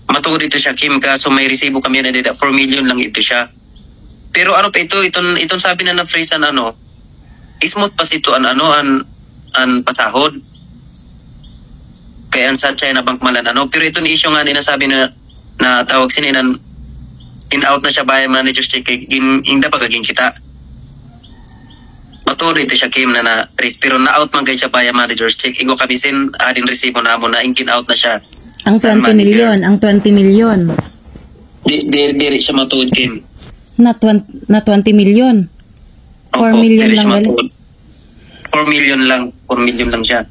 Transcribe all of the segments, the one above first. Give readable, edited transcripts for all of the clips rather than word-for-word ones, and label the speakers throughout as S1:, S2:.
S1: Matuod ito siya, Kim, kaso may resibo kami na dida, 4 million lang ito siya. Pero ano pa itong sabi na na-freeze smooth pa ito an pasahod. Kaya sa China Bank malan pero ito ni issue nga ni nasabi na tawag sininan in-out na siya by manager's check kay hindi pa kaging kita. Matuod ito siya, Kim, na freeze pero na-out man kay siya by manager's check. Igo kami sin adin resibo na mo na in-out na siya.
S2: Ang 20 million, ang 20 million.
S1: Dili siya matuod, Kim.
S2: Na 20 million. 4 million lang gali.
S1: 4 million lang siya.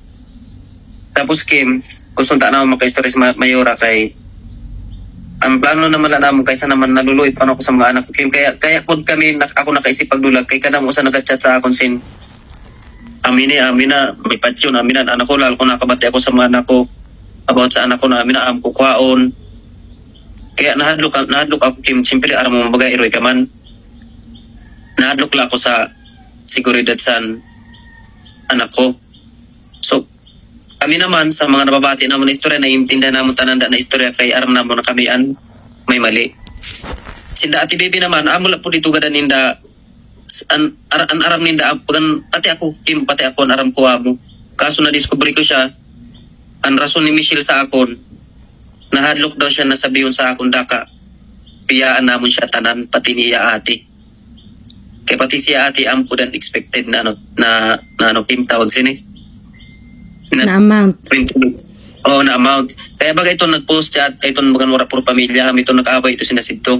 S1: Tapos, Kim, gusto ta na maka-stories mayora kay ang plano naman na namon kaysa naman naluluy pa ako sa mga anak ko, Kim. Kaya pod kami ako nakaisip pagdulag kay kanang usa nag-chat sa akon sin amina may patyon amina anak ko lalo ko nakabati ako sa mga anak ko about sa anak ko na amina am kukuhaon. Kaya nahadlok ako, Kim, siyempre aram mo magay eroy ka man. Nahadlok lang ako sa seguridad sa anak ko. So, kami naman sa mga nababati naman na istorya, naiintindihan naman tananda na istorya kay aram naman na kami may mali. Sinda ati baby naman, amula po dito gada ninda, aram ninda, pati ako, Kim, pati ako, aram ko mo. Kaso na-discovery ko siya, ang rason ni Michelle sa akon, nahadlok daw siya nasabiyon sa akon daka, piyaan namon siya tanan, pati niya ati. Kaya pati siya ati ampo dan expected na Kim, tawag sini.
S2: Na amount.
S1: Na amount. Kaya baga ito nag-post chat, ito maganwara puro pamilya, kami ito nag-away ito sinasibto.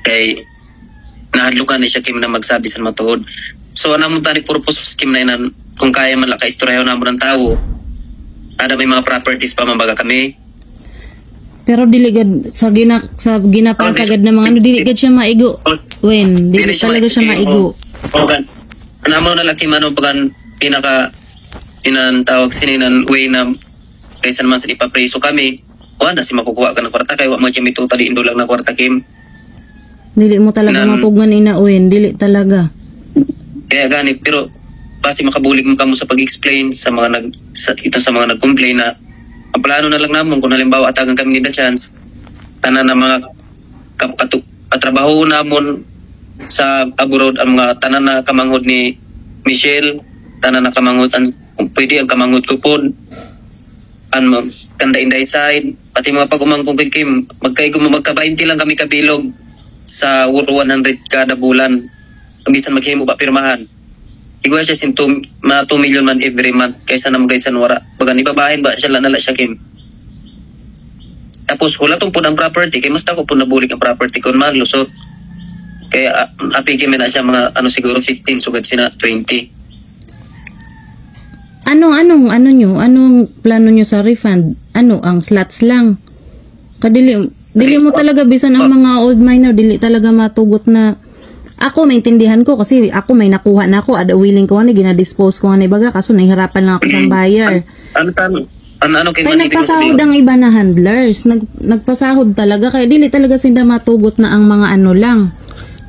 S1: Kaya nahadlukan na siya, Kim, na magsabi sa matuod. So, namon tani purpose, Kim, na inan, kung kaya man lang ka-istoryaw namon ng tao, ada may mga properties pa mabaga kami.
S2: Pero diligad sa ginapasagad na mga diligad siya maigo. When dili talaga siya maigo.
S1: Okay. Anamo na laki mano pagan tawag sininan way na kaysa naman sa ipapreso kami. Wala si makukuha ka ng kwarta kay wa mo kami totally indo lang na kwarta, Kim.
S2: Dili mo talaga mapugman inauin, dili talaga.
S1: Kaya gani pero basi makabulig mo kamo sa pag-explain sa mga nag-complain na ang plano na lang namon kung halimbawa atagan kami ni The Chance tanan na mga katrabaho namon sa abroad ang mga tanan na kamanghod ni Michelle, tanan na kamanghod kung pwede ang kamanghod ko po ang kanda inday side pati mga pag-umangkong kay Kim magka-20 lang kami kabilog sa 100 kada bulan ang bisan maghimo ba pirmahan. Igwa siya sin 2 million man every month kaysa na mag-guide sa Nwara. Bagan ibabahin ba siya nala siya, Kim. Tapos wala tong po ng property kay mas ako po nabulig ang property ko man lusot. Kaya apigin na siya mga siguro 15 sugad sina 20.
S2: Anong plano nyo sa refund? Ang slots lang. Dili mo talaga bisan ang mga old miner dili talaga matugot na. Ako maintindihan ko kasi ako may nakuha na ako, willing ko na gina-dispose ko na ibaga kaso nahihirapan lang ako sa buyer. Kaya nagpasahod ang iba na handlers, nagpasahod talaga kaya dili talaga sila matugot na ang mga lang.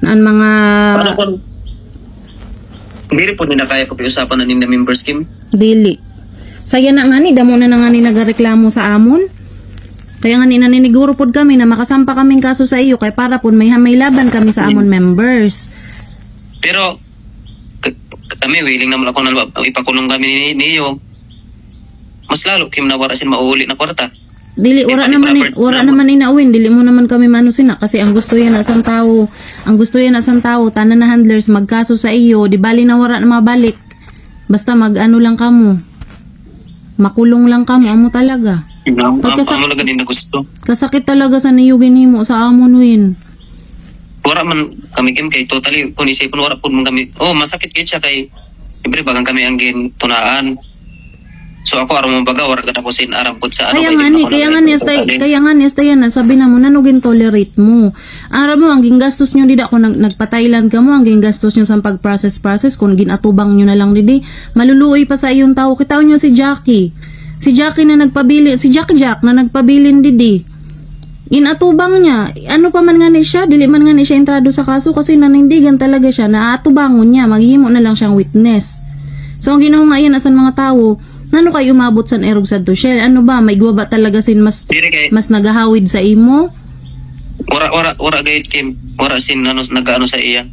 S2: Na ang mga
S1: Hindi po nila kaya pag-usapan na ninda members, Kim.
S2: Dili. Saya na nga ni damo na nga ni nagareklamo sa amon. Kaya nga naniniguro pod kami na makasampa kaming kaso sa iyo kay para pod may laban kami sa amon members.
S1: Pero kami willing naman ako na ipakulong kami niyo. Mas lalo Kim na warasin mauuli na kwarta.
S2: Dili wala naman inawin, dili mo naman kami manusina kasi ang gusto yan na sang tao, tanan na handlers magkaso sa iyo, di bali na wala na mabalik. Basta lang kamo. Makulong lang kamo amo talaga. Kasakit talaga sa niyugin nimo sa amon win.
S1: Wala man kami Kim kay totally kung isipon wala pud man kami. Masakit kay siya kay siyempre bagang kami ang tunaan. So ako aram mo baga wala kada ko sin aram pud sa
S2: kaya nga ni yan sabi na mo nanugin tolerate mo. Aram mo ang gingastos nyo dida kung nagpa-Thailand ka mo ang gingastos nyo sa pag-process kung ginatubang nyo na lang didi maluluoy pa sa iyong tao. Kitaw nyo si Jackie na nagpabili, si Jack na nagpabilin didi. Inatubang niya. Ano pa man nga ni siya, dili man nga ni siya entrado sa kaso kasi nanindigan talaga siya. Naatubangon niya, maghihimo na lang siyang witness. So ang ginahungayan asan mga tao, Nano kayo umabot sa erog sa to, Shell? Ano ba, may guwa ba talaga sin
S1: Diri kay
S2: mas nagahawid sa imo?
S1: wara gayud Kim. Wara sin nagaano sa iya.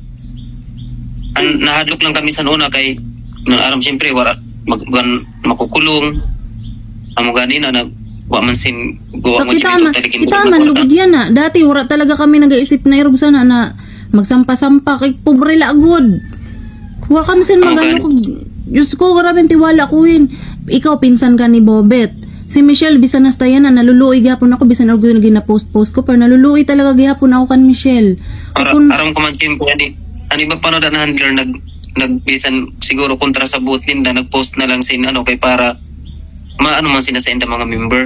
S1: Nahadlok lang kami sa una kay nang aram siyempre wara makukulong. Amo ganina na wa man sin
S2: So
S1: guwa mo
S2: kita man lugod yan na. Dati wala talaga kami nag-iisip na erog sana na magsampa-sampa kay pobre lagod. Wala kami sin magano ko. Diyos ko, grabe tiwala ko yun. Ikaw pinsan ka ni Bobet. Si Michelle bisan na tayan na naluluoy gihapon ako bisan ako gina-post ko pero naluluoy talaga gihapon ako kan Michelle.
S1: Aram ko man Kim ani ba pano na handler nagbisan siguro kontra sa buot ninda nagpost na lang sin ano kay para maano man sinasend ang mga member.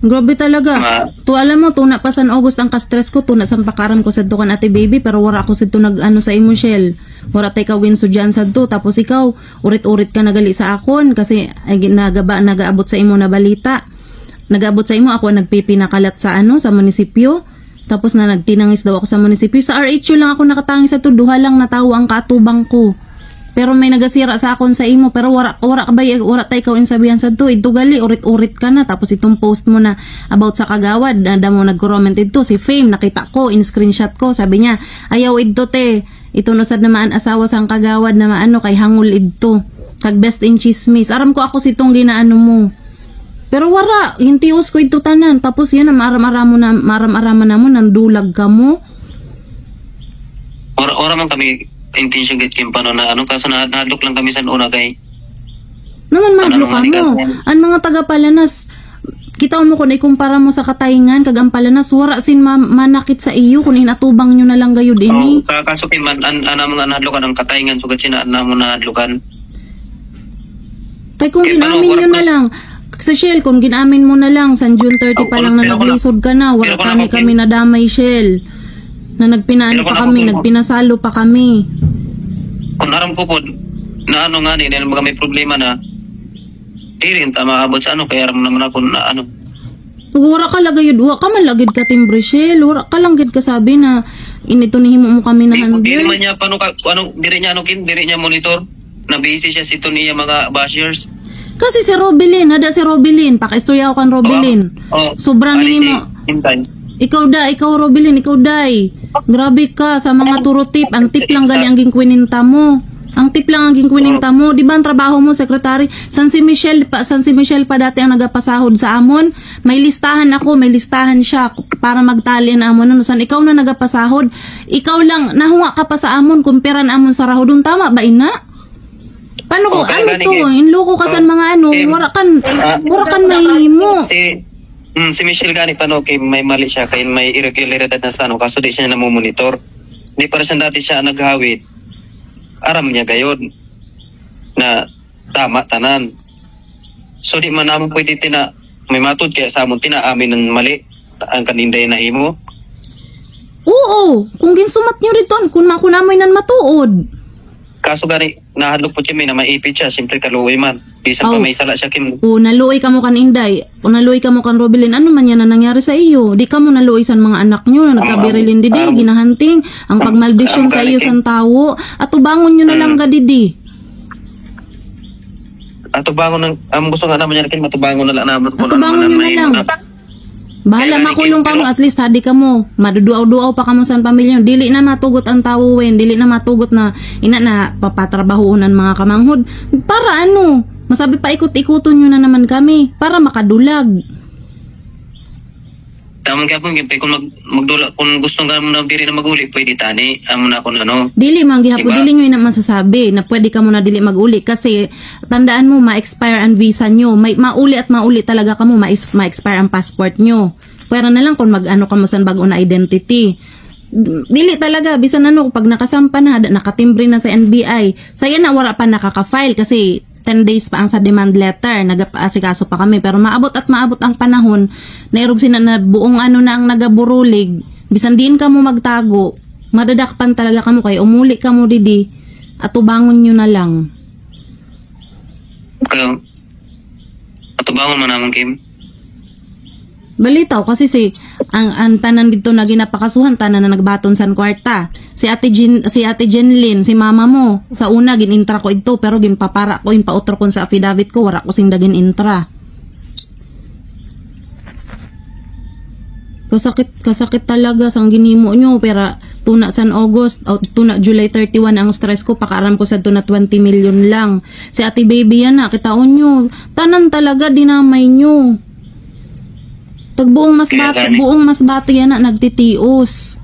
S2: Grabe talaga. To alam mo, tuna pa san August ang ka-stress ko, tuna sa pakaram ko sa dukan ate baby, pero wala ako sa nag-ano sa imo Shell. Wala tay ka win so dyan sa to. Tapos ikaw, urit-urit ka nagali sa akon kasi nagaabot sa imo na balita. Nagaabot sa imo, ako nagpipinakalat sa sa munisipyo. Tapos na nagtinangis daw ako sa munisipyo. Sa RHU lang ako nakatangis sa to, duha lang natawa ang katubang ko. Pero may nagasira sa akon sa imo pero wala tay ka insabihan sa to ito gali urit-urit ka na tapos itong post mo na about sa kagawad na mo nag-comment ito si Fame nakita ko in screenshot ko sabi niya ayaw idto te ito no sad naman asawa sang kagawad na maano kay hangul idto kag best in chismis aram ko ako sitong ginaano mo pero wala hintios ko ito tanan tapos yan na maram-aramo na mo nandulag ka mo
S1: ora man kami intention git Kim paano na kaso nahadlok lang kami sa una kay
S2: naman madlo ka mo ang mga taga-Palanas kita mo kung ikumpara mo sa Katayngan kag ang Palanas wara sin manakit sa iyo kung inatubang nyo na lang gayud ini
S1: kaso Kim ana mga nahadlokan ang Katayngan sugad sina na mo nahadlokan
S2: kay kung ginamin nyo na lang sa Shell kung ginamin mo na lang sa June 30 pa lang na naglisod ka na wala kami nadamay Shell na nagpinaan pa kami, nagpinasalo pa kami.
S1: Kung aram ko po, na nga ni, dahil mga may problema na, rin, tama abot sa kaya aram naman ako na
S2: Wala ka lagayod, wala ka man lagid ka timbre Shell, wala ka lang gid ka sabi na, inito nihimo mo kami na handlers.
S1: Di naman niya, diri niya Kim, diri niya monitor, na busy siya sito niya mga bashers.
S2: Kasi si Robilin, hada si Robilin, pakaistorya ko kan Robilin. Sobrang nimo. Ikaw Robilin, ikaw day. Grabe ka sa mga turo tip. Ang tip lang gali ang ginkwininta mo. Ang tip lang ang ginkwininta mo. Di ba ang trabaho mo, secretary? San si Michelle pa dati ang nagapasahod sa amon. May listahan ako, may listahan siya para magtali na amon. San ikaw na nagapasahod? Ikaw lang, nahuwa ka pa sa amon, kumpiran amon sa rahodon. Tama ba ina? Paano ko? Ano to? Inloko ka san mga wala kan mahimo.
S1: Si Michelle gani kay may mali siya kay may irregularidad na sa kaso di siya namomonitor. Di para siya dati siya naghawid. Aram niya gayon na tama tanan. So di man naman pwede may matod kaya sa amon tinaamin ng mali ang kaninday na himo.
S2: Oo, kung ginsumat nyo riton kung makunamoy nan matuod.
S1: Kaso gani nahadlok po Kim na maipit siya siyempre kaluoy man. Bisan pa may sala siya Kim.
S2: Naluoy ka mo kan Inday. Naluoy ka mo kan Robilin. Ano man yan na nangyari sa iyo? Di ka mo naluoy sa mga anak nyo na nagkabirilin didi, ginahanting. Ang pagmaldisyon sa iyo san tawo. At ubangon nyo na lang ka didi.
S1: At ubangon gusto nga naman yan Kim, matubangon na lang naman.
S2: At ubangon nyo na lang. Bahala makulong ka mo, at least hadi ka mo. Maduduaw-duaw pa ka mo sa pamilya. Dili na matugot ang tawuin. Dili na matugot na ina na papatrabahoon ng mga kamanghod. Para masabi pa ikot-ikuton nyo na naman kami. Para makadulag.
S1: Tamang kaya kung magdula, kung gusto nga mo na biri na maguli, pwede tani. Amo na kung
S2: Dili man gihapon, diba? Dili nyo na masasabi na pwede ka mo na dili maguli. Kasi tandaan mo, ma-expire ang visa nyo. Mauli at mauli talaga ka mo, ma-expire ang passport nyo. Pero na lang kung ka mo sa bago na identity. Dili talaga, bisan pag nakasampa na, nakatimbre na sa NBI, saya na wala pa nakaka-file kasi 10 days pa ang sa demand letter, nag-asikaso pa kami, pero maabot ang panahon, nairog sina na buong na ang nagaburulig, bisan din ka mo magtago, madadakpan talaga ka mo, kaya umuli ka mo didi, at ubangon nyo na lang.
S1: Kaya, at ubangon mo naman Kim?
S2: Balitaw kasi ang tanan dito na ginapakasuhan tanan na nagbaton san kwarta. si Ate Jenlyn, si mama mo. Sa una ginintra ko ito pero ginpapara ko pautro kon sa affidavit ko, wala ko sing dagin intra. Kasakit talaga sang ginimo nyo, pero tuna San August o tuna July 31 ang stress ko, pakaram ko sa tuna 20 million lang. Si Ate Baby yan na, kitaon nyo, tanan talaga dinamay nyo. Buong masbate yan na nagtitios.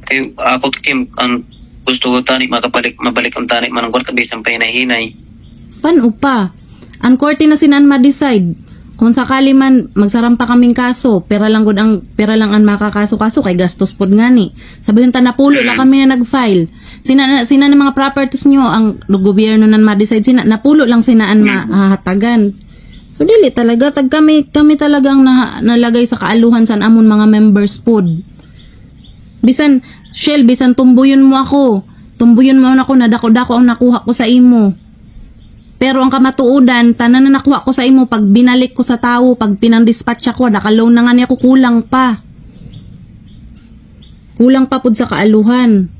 S1: Kaya ako Kim, ang gusto ko tani mabalik ang tani manang kwarta bisang pahinay-hinay.
S2: Paano pa? Ang korte na sinan ma-decide. Kung sakali man magsarampa kaming kaso, pera lang ang makakaso-kaso kay gastos pod ngani. Sabihin ta napulo la kami na nag-file. Sina na mga properties nyo ang gobyerno nan ma-decide, sina napulo lang sinaan mahatagan. So dili talaga kami talagang nalagay sa kaaluhan san amon mga members pod. Bisan tumbuyon mo ako nadako-dako ang nakuha ko sa imo. Pero ang kamatuudan, tanan na nakuha ko sa imo, pag binalik ko sa tao, pag pinang-dispatch ako, nakaloan na nga niya ako, kulang pa. Kulang pa pud sa kaaluhan.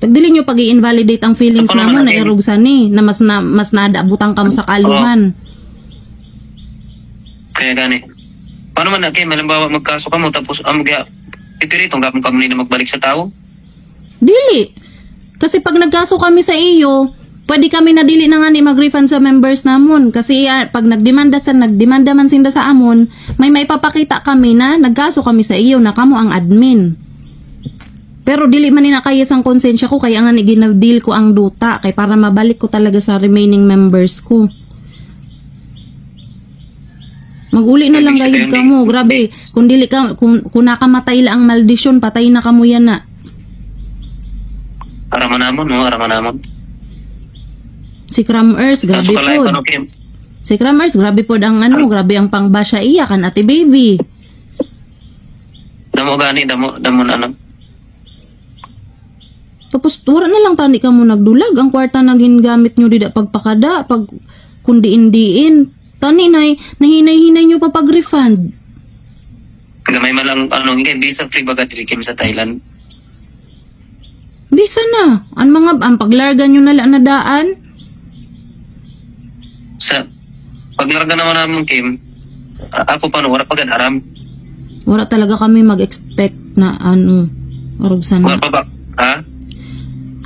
S2: Tagdili nyo pag i-invalidate ang feelings namon na irugsan ni, na mas nadabutang ka mo sa kaaluhan.
S1: Kaya gani. Paano man na, Kim, halimbawa magkaso ka mo, tapos pipiritong kapag kami na magbalik sa tao?
S2: Dili. Kasi pag nagkaso kami sa iyo, pwede kami na dili na nga ni mag-refund sa members namon. Kasi pag nagdemanda man sinda sa amon, may maipapakita kami na nagkaso kami sa iyo na kamo ang admin. Pero dili man ni nakaya sang konsensya ko, kaya nga ginadil ko ang duta kay para mabalik ko talaga sa remaining members ko. Maguli na lang gayud ka mo, grabe. Kung dili ka, kung nakamatay lang ang maldisyon, patay na kamo yan na.
S1: Araman namon.
S2: Si Cramers, grabe po. Si Cramers, grabe po grabe ang pangbasya iya kan Ate Baby.
S1: Damo na.
S2: Tapos tura na lang tani ka mo nagdulag. Ang kwarta na gingamit nyo dida pagpakada, pag kundiin-diin. Tani nahinay-hinay nyo pa pag-refund.
S1: Gamay man lang, hindi visa free baga diri Kim sa Thailand.
S2: Bisa na. Ang paglarga nyo na lang na daan.
S1: Sa paglarga naman namin Kim, ako wala pa aram.
S2: Wala talaga kami mag-expect na arugsan na.
S1: Wala pa ba? Ha?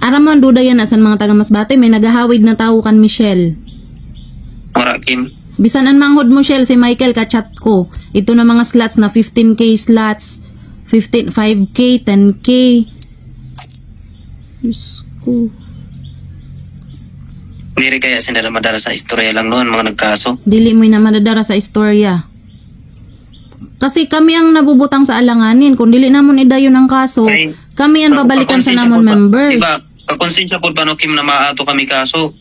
S2: Aram man duda yan asan mga taga Masbate, may nagahawid na tao kan Michelle.
S1: Wala Kim.
S2: Bisan ang manghod mo Shell, si Michael kachat ko. Ito na mga slots na 15k slots, 5k, 10k. Diyos ko.
S1: Dili kaya sinala madara sa istorya lang noon mga nagkaso.
S2: Dili mo na madadara sa istorya. Kasi kami ang nabubutang sa alanganin. Kung dili namon idayon ang kaso, kami ang babalikan sa namon members.
S1: Diba, kakonsensya po ba no Kim na maato kami kaso?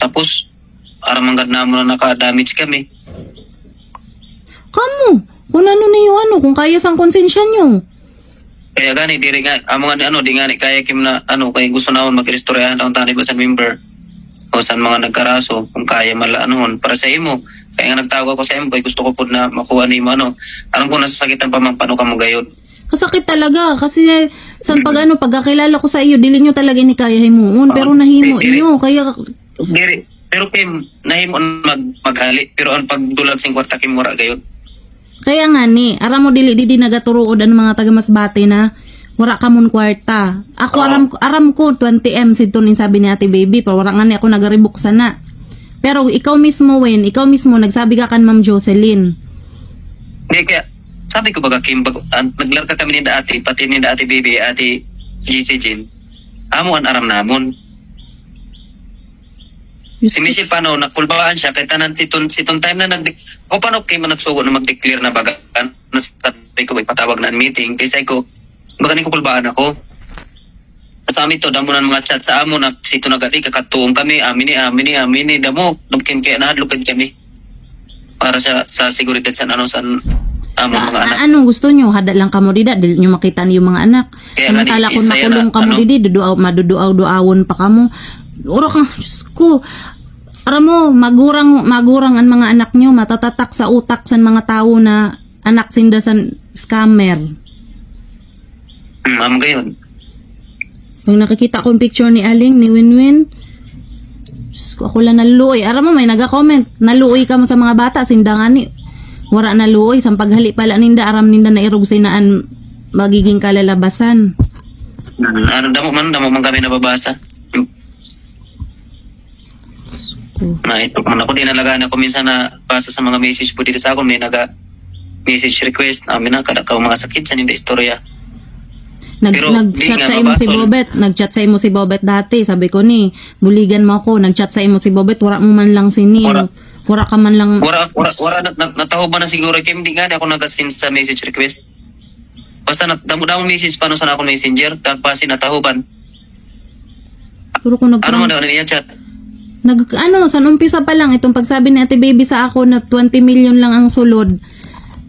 S1: Tapos, aramangad namon na naka-damage kami.
S2: Kamu, kung ano na yung kung kaya sang konsensya nyo.
S1: Kaya gani, diri nga, di nga ni kaya Kim na, kaya gusto naman mag-restoryahan ang tani ba sa member? O sa mga nagkaraso, kung kaya para sa imo. Kaya nga nagtawag ako sa imo, kaya gusto ko po na makuha ni mo, alam ko nasasakitan pa man, paano ka mo gayod.
S2: Kasakit talaga, kasi pagkakilala ko sa iyo, dili nyo talaga ni kaya himuon, pero nahimo inyo, kaya...
S1: Pero Kim, nahimo maghali, pero ang pagdulag sing kwarta Kim mura gayod.
S2: Kaya nga ni, aram mo dili nagaturuod ang mga taga Masbate na wala ka mon kwarta. Ako aram ko 20M sidto nin sabi ni Ate Baby, pero wala nga ni ako nagaribok sana. Pero ikaw mismo nagsabi ka kan Ma'am Jocelyn.
S1: Kaya sabi ko baga Kim, naglarka kami ni Ate, pati ni Ate Baby, Ate GC Jin. Amo an aram namon. Si Michelle paano, nakpulbawaan siya, kahit tanan sitong time na paano kayo nagsugo na mag-declare na baga, nasabi ko, may patawag na meeting, kasi ko, baka ni ko pulbaan ako. Sa amin to, damo na mga chat sa amo, na sito nagati, kakatuong kami, amini, damo, nabkin kaya nahadlugad kami. Para sa seguridad sa mga anak.
S2: Anong gusto nyo? Hada lang kamo dida, dili nyo makita niyo mga anak. Samantala kung makulong kamo didi, maduduaw-duawon pa kamo. Oro kang, Diyos ko, aram mo, magurang ang mga anak nyo, matatatak sa utak sa mga tao na anak sinda sa scammer.
S1: Ma'am gayon.
S2: Pag nakikita ko yung picture ni Aling, ni Winwin, Diyos ko, ako lang naluoy. Aram mo, may naga-comment, naluoy ka mo sa mga bata, sinda nga ni, wala naluoy, sa paghali pala ninda, aram ninda na irog sinaan magiging kalalabasan.
S1: Damo man kami nababasa. Na ito man ako din nalagaan ako minsan na basa sa mga message po dito sa akin, may message request namin na kada ka mga sakit sa ninda istorya.
S2: Nag-chat sa imo si Bobet, nag-chat sa imo si Bobet dati, sabi ko ni, buligan mo ako, nag-chat sa imo si Bobet, wala mo man lang sini, wala ka man lang.
S1: Wala nataho ba na siguro Kim, di nga ako nag-send sa message request. Basta damo message paano sa akong messenger, kasi natahuban.
S2: Pero kung
S1: ano mo daw niya chat?
S2: Sa umpisa pa lang, itong pagsabi ni Ate Baby sa ako na 20 million lang ang sulod.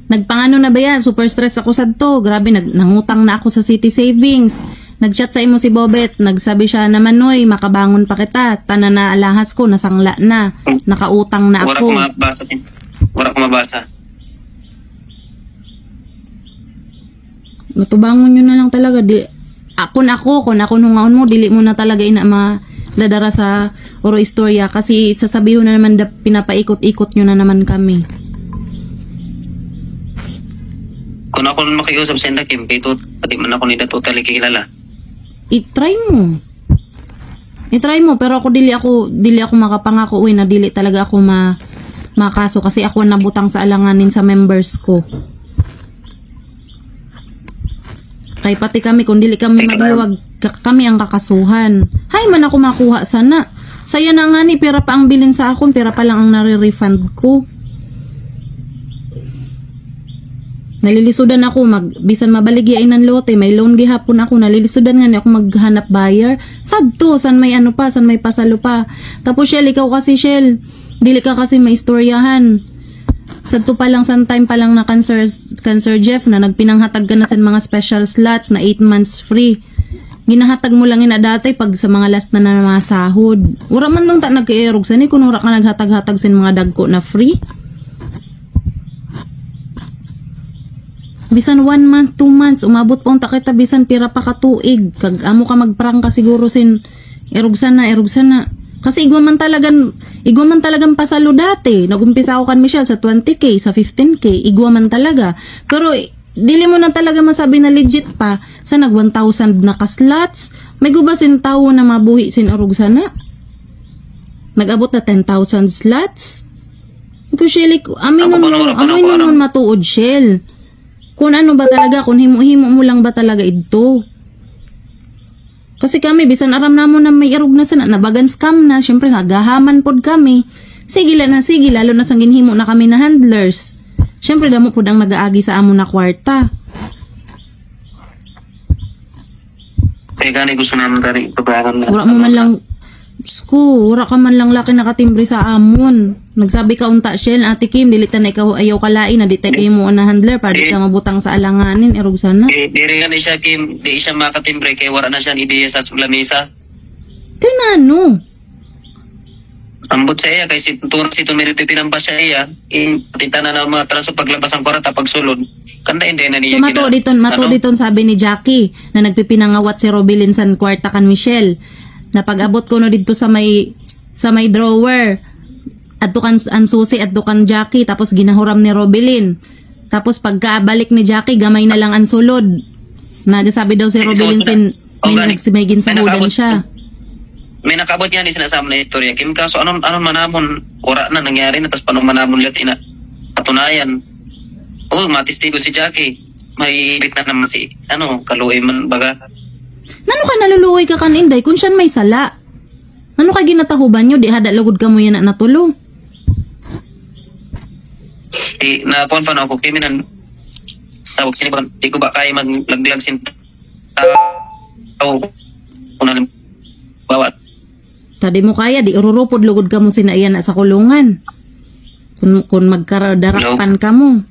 S2: Nagpangano na ba yan? Super stress ako sa to. Grabe, nangutang na ako sa City Savings. Nagchat sa imo si Bobet. Nagsabi siya naman, Noy, makabangon pa kita. Tanan na alahas ko, nasangla na. Nakautang na ako.
S1: Wala ko mabasa.
S2: Matubangon nyo na lang talaga. Kung ako nungaon mo, dili mo na talaga dadara sa oro istorya kasi sasabihin na naman pinapaikot-ikot nyo na naman kami.
S1: Kung ako makiusap sa inda Kim, pati man ako nila totally kilala.
S2: I-try mo pero ako dili ako makapangako na dili talaga ako makaso kasi ako nabutang sa alanganin sa members ko. Kay pati kami kung dili kami maghiwag, kami ang kakasuhan. Hay man ako makuha sana. Saya na nga ni, pera pa ang bilin sa akon, pera pa lang ang nare-refund ko. Nalilisudan ako, bisan mabaligi ay ng lote, may loan gihapon ako, nalilisudan nga ni ako maghanap buyer. Sad to, san may san may pasalo pa. Tapos Shell, ikaw kasi Shell, dili ka kasi maistoryahan. Sad to pa lang, time pa lang na cancer Jeff na nagpinanghatag ka na sa mga special slots na 8 months free. Ginahatag mo lang ina dati pag sa mga last na mga sahod. Ura man nung nagkairog sa ni kung ura ka naghatag-hatag sa mga dagko na free. Bisan 1 month, 2 months, umabot pa unta kita bisan pira pa ka tuig. Kag amo ka magprang ka siguro sin irog sana. Kasi igwaman talagang pasalo dati. Nagumpisa ako kan Michelle sa 20k, sa 15k, igwaman talaga. Pero dili mo na talaga masabi na legit pa sa nag 1,000 na ka-slots. May gubasin tao na mabuhi sin arog sana. Nag-abot na 10,000 slots. Ko Shell, aminon mo matuod Shell. Kung ano ba talaga, kung himo-himo mo lang ba talaga ito. Kasi kami, bisan aram na mo na may irog na sana, nabagan scam na, syempre nagahaman pod kami. Sige, lalo na sang ginhimo na kami na handlers. Syempre, damo po ang nag-aagi sa amo na kwarta.
S1: Gani gusto naman tari ipabayaran na.
S2: Wala mo man lang, wala ka man lang laki nakatimbre sa amon. Nagsabi ka unta Shell, Ate Kim, dilitan na ikaw ayaw kalain na ditay kayo mo na handler para di ka mabutang sa alanganin, irog sana.
S1: Diri nga ni siya Kim, di siya makatimbre kay wala na siya ideya sa lamesa.
S2: Kaya na ano?
S1: Ambot sa iya, kay si Tumiri pinampas siya iya, patita na ng mga transo paglabas ang kwarta pagsulod. Kanda hindi na niya.
S2: So mato diton sabi ni Jackie na nagpipinangawat si Robilin san kwarta kan Michelle. Na pag-abot ko no dito sa may drawer. Adto kan ang susi, adto kan Jackie, tapos ginahuram ni Robilin. Tapos pagkabalik ni Jackie, gamay na lang ang sulod. Nagasabi daw si Robilin may ginsahudan siya.
S1: May nakabot yan sinasama na istorya. Kim, kaso anong manamon, ora na nangyari na, tapos paano manamon lahat patunayan. Matistigo si Jackie. May ibit na naman si, kaluoy man baga.
S2: Nano ka naluluoy ka kaninday kung siyan may sala? Ano ka ginatahuban nyo? Di hada lugod ka mo yan na natulo.
S1: Nakuhan pa na ako, Kim, tawag sinipan, di ko ba kaya maglaglag sin tao kung nalim bawat.
S2: Tadi mo kaya, di ururupod lugod ka mo sinaiyan na sa kulungan. Kung magkaradarakan ka mo.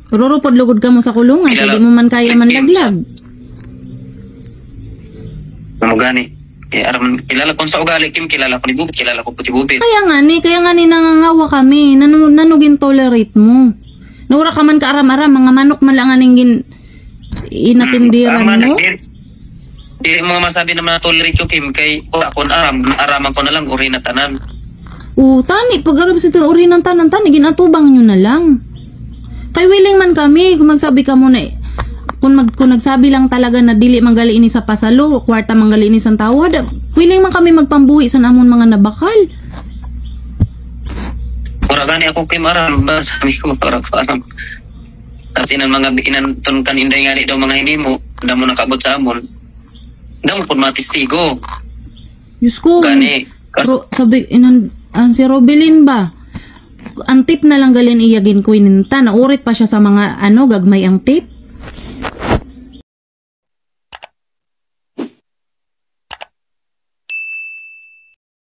S2: Ururupod lugod ka mo sa kulungan, hindi mo man kaya man laglag.
S1: Amo gani. Aram kilala ko sa ugali Kim, kilala ko ni Bubit, kilala ko puti Bubit.
S2: Kaya nga ni nangangawa kami. Nanugin tolerate mo. Naura ka man ka aram-aram, mga manok man lang aning inatindiran mo.
S1: Di mo masabi naman na tolerate yung Kim kay ako araman ko na lang uri na tanan.
S2: Tani, pag arab sa uri ng tanan, tani, ginatubang nyo na lang. Kay willing man kami, kung magsabi ka muna, kung nagsabi lang talaga na dili manggali ini sa pasalo, kwarta manggali ini sa tawad, willing man kami magpambuhi sa namon mga nabakal.
S1: Mura gani ako Kim aram ba, sabi ko aram. Tapos inanton kan inday nga daw mga hinimo, damo nakabot sa amon. Damo po matistigo.
S2: Diyos ko,
S1: Gani.
S2: sabi, si Robelin ba? Ang tip na lang galin iyagin ko ininta, naurit pa siya sa mga gagmay ang tip.